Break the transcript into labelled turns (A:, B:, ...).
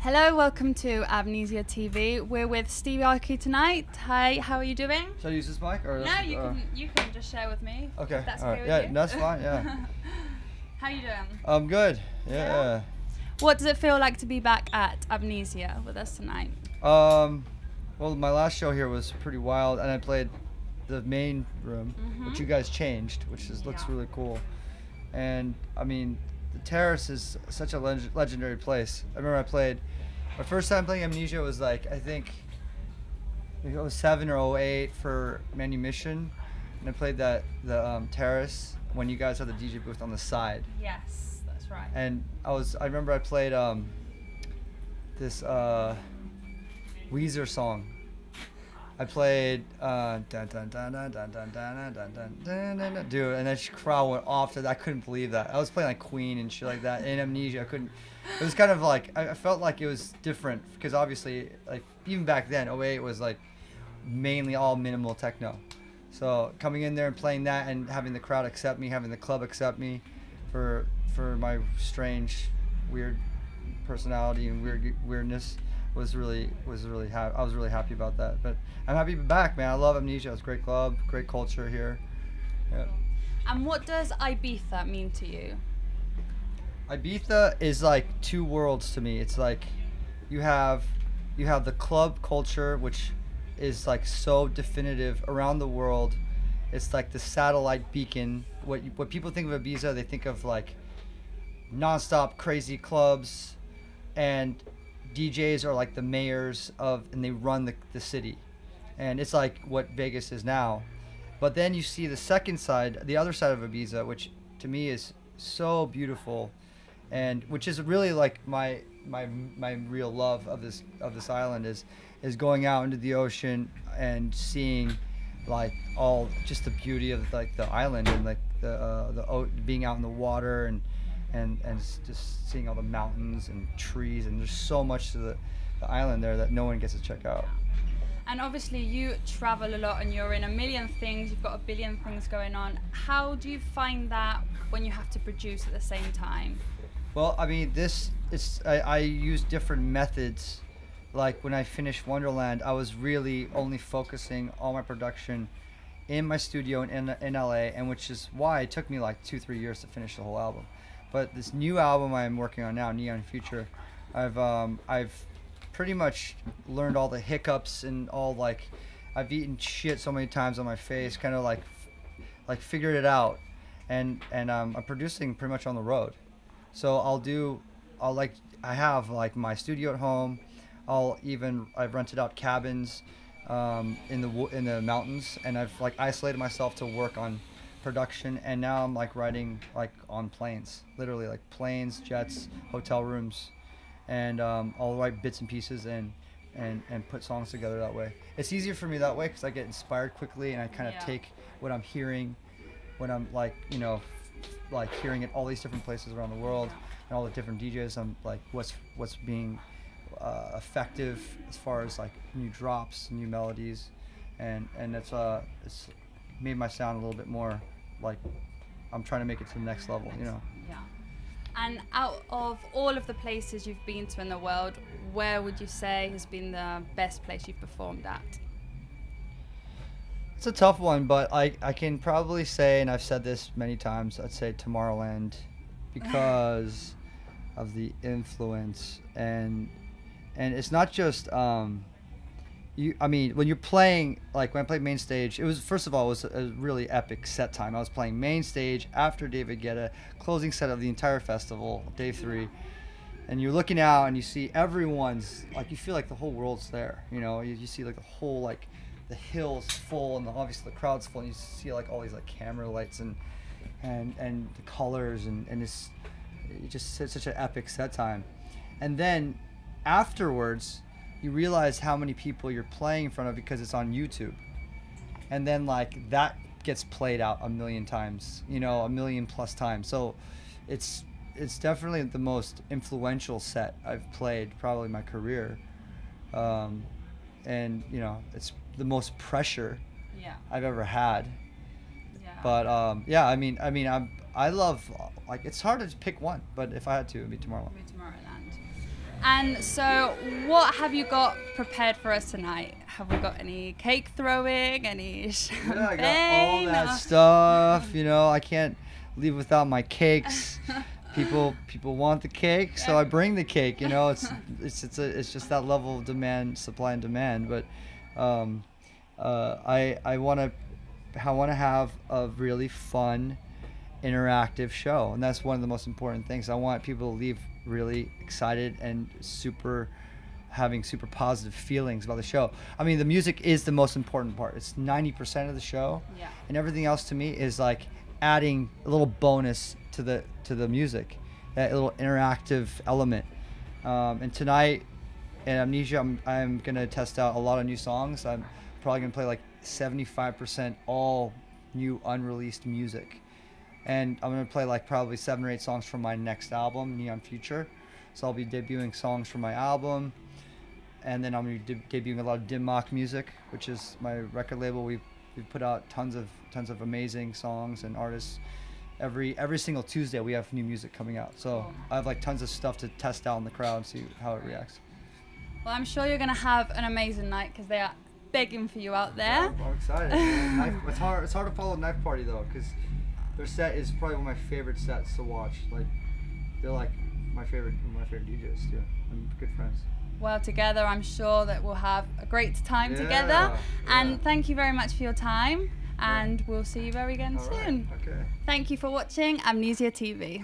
A: Hello, welcome to Amnesia TV. We're with Steve Aoki tonight. Hi, how are you doing?
B: Should I use this mic or?
A: No, you can just share with me.
B: Okay.
A: That's
B: all right.
A: okay
B: Yeah,
A: with you.
B: that's fine. Yeah.
A: How you doing?
B: I'm good. Yeah.
A: What does it feel like to be back at Amnesia with us tonight?
B: Well, my last show here was pretty wild, and I played the main room, which you guys changed, which looks really cool. And I mean, the Terrace is such a legendary place. I remember I played. My first time playing Amnesia was like, I think it was 07 or 08 for Manumission, and I played the Terrace when you guys had the DJ booth on the side.
A: Yes, that's right.
B: And I remember I played this Weezer song. I played dun dun dun dun dun dun dun dun dun dun dun, dude, and that crowd went off to that. I couldn't believe that. I was playing like Queen and shit like that in Amnesia. I couldn't. It was kind of like I felt like it was different because obviously like even back then 08 was like mainly all minimal techno. So coming in there and playing that and having the crowd accept me, having the club accept me for my strange, weird personality and weirdness was really happy. I was really happy about that. But I'm happy to be back, man. I love Amnesia. It's a great club, great culture here. Yeah.
A: And what does Ibiza mean to you?
B: Ibiza is like two worlds to me. It's like you have the club culture, which is like so definitive around the world. It's like the satellite beacon. What people think of Ibiza, they think of like nonstop crazy clubs, and DJs are like the mayors and they run the city, and it's like what Vegas is now. But then you see the second side, the other side of Ibiza, which to me is so beautiful, and which is really like my real love of this island is going out into the ocean and seeing like all just the beauty of like the island and like the being out in the water and just seeing all the mountains and trees, and there's so much to the island there that no one gets to check out.
A: And obviously you travel a lot and you're in a million things, you've got a billion things going on. How do you find that when you have to produce at the same time?
B: Well, I mean, I use different methods. Like when I finished Wonderland, I was really only focusing all my production in my studio in LA, and which is why it took me like 2-3 years to finish the whole album. But this new album I'm working on now, Neon Future, I've pretty much learned all the hiccups and all like I've eaten shit so many times on my face, kind of like figured it out, and I'm producing pretty much on the road. So I have like my studio at home. I've rented out cabins in the mountains, and I've like isolated myself to work on production, and now I'm like writing like on planes, literally like planes, jets, hotel rooms, and I'll write bits and pieces and put songs together that way. It's easier for me that way because I get inspired quickly, and I kind of take what I'm hearing when I'm like like hearing it all these different places around the world and all the different DJs. I'm like what's being effective as far as like new drops, new melodies, and it's made my sound a little bit more like I'm trying to make it to the next level, you know.
A: Yeah. And out of all of the places you've been to in the world, where would you say has been the best place you've performed at?
B: It's a tough one, but I can probably say, and I've said this many times, I'd say Tomorrowland, because of the influence, and it's not just I mean, when you're playing, like when I played main stage, it was, first of all, it was a really epic set time. I was playing main stage after David Guetta, closing set of the entire festival, day 3. And you're looking out and you see everyone's, like, you feel like the whole world's there, you know? You see like the whole, like, the hill's full, and obviously the crowd's full, and you see like all these like camera lights and the colors, and it's just such an epic set time. And then afterwards, you realize how many people you're playing in front of because it's on YouTube. And then like that gets played out a million times, you know, a million plus times. So it's definitely the most influential set I've played probably in my career. And you know, it's the most pressure I've ever had. Yeah. But yeah, I mean I love, like, it's hard to pick one, but if I had to, it'd be Tomorrowland.
A: And so, what have you got prepared for us tonight? Have we got any cake throwing, any champagne?
B: Yeah, I got all that stuff. You know, I can't leave without my cakes. People want the cake, so I bring the cake. You know, it's just that level of demand, supply and demand. But I want to have a really fun, interactive show, and that's one of the most important things. I want people to leave really excited and having super positive feelings about the show. I mean, the music is the most important part. It's 90% of the show, and everything else to me is like adding a little bonus to the music, that little interactive element. And tonight at Amnesia, I'm gonna test out a lot of new songs. I'm probably gonna play like 75% all new unreleased music. And I'm going to play like probably 7 or 8 songs from my next album, Neon Future. So I'll be debuting songs from my album. And then I'm going to be debuting a lot of Dim Mak music, which is my record label. We've put out tons of amazing songs and artists. Every single Tuesday we have new music coming out. So I have like tons of stuff to test out in the crowd and see how it reacts.
A: Well, I'm sure you're going to have an amazing night because they are begging for you out there.
B: Yeah, I'm excited. It's hard to follow Knife Party though, because their set is probably one of my favorite sets to watch. Like, they're like my favorite DJs too. I'm good friends.
A: Well, together I'm sure that we'll have a great time together. And thank you very much for your time. And we'll see you very again soon.
B: Right. Okay.
A: Thank you for watching Amnesia TV.